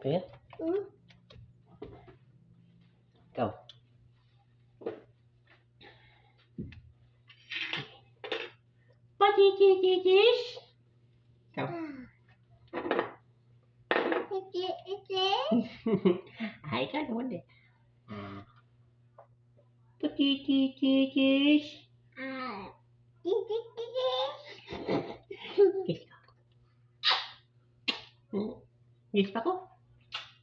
Pet? Ikaw. Patititittis. Ikaw. Ay, ikaw naman eh. Patititittis. Kiss ka. Kiss pa ko.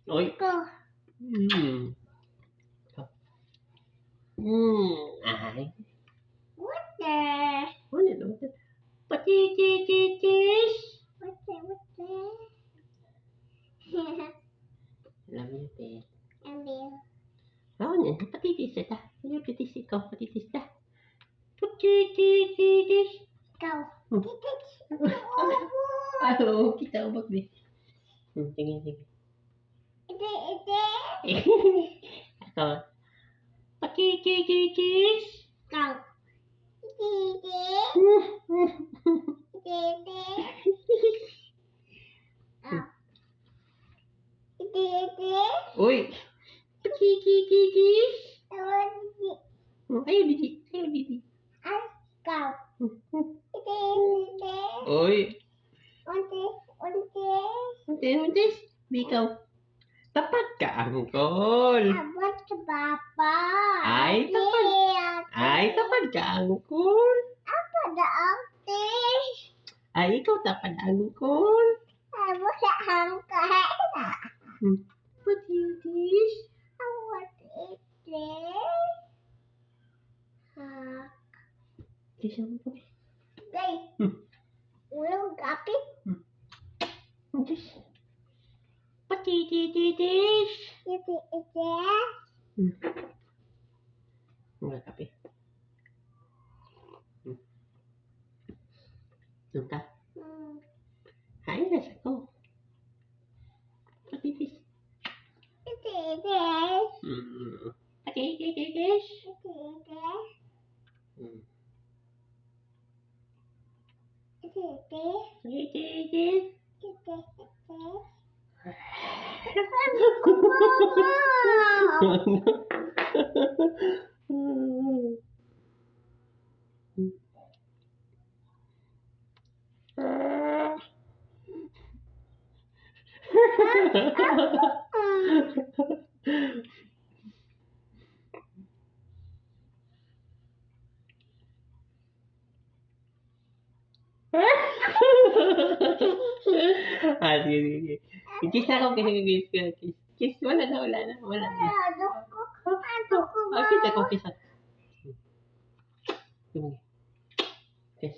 Oy. Ay. What the? Patititittis. Love you, Pet. Ano? Patitis ta. Ano patitis ikaw? Patitis ta. Patititittis. Ano? Kita ubag di. Tingin. Ako. Patititittis. Uy. Patititittis. Ayaw, Dili. Uy. Untis. Ikaw. Tapat ka, Angkol. Ay, tapat ka, Angkol. Ay, ikaw tapat, Angkol. Patitis. Kisah mo po. Untis. Patititittis. Enggak kape. Suka. Hai, rasa ko. Patitis. Patititittis. Patititittis. Sige. Kiss ako, kiss. Wala na. Kiss ako. Kiss.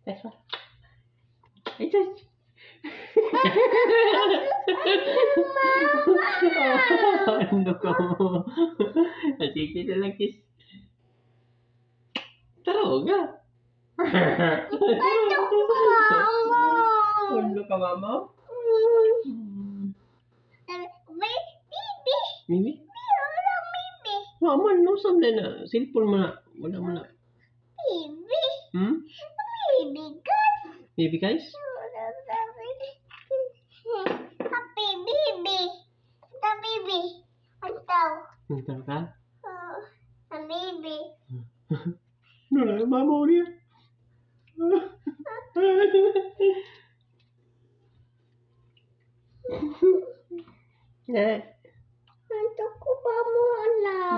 That's what. Ito. Ano ka mo? Sige na lang, kiss. Taroga. Ano ka, mama? Mimi? Mama, no, saan na? Cellphone mo na. Wala mo na. Baby guys? Nagtaro ka? Wala, mama ulit.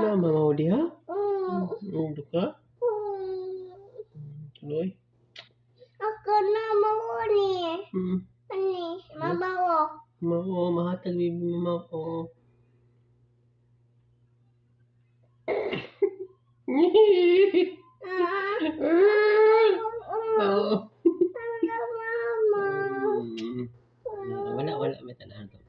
Mama mau dia? Untuk ka? Tuloy. Mau mahatag bibi mama ko. Wala may tanahan to.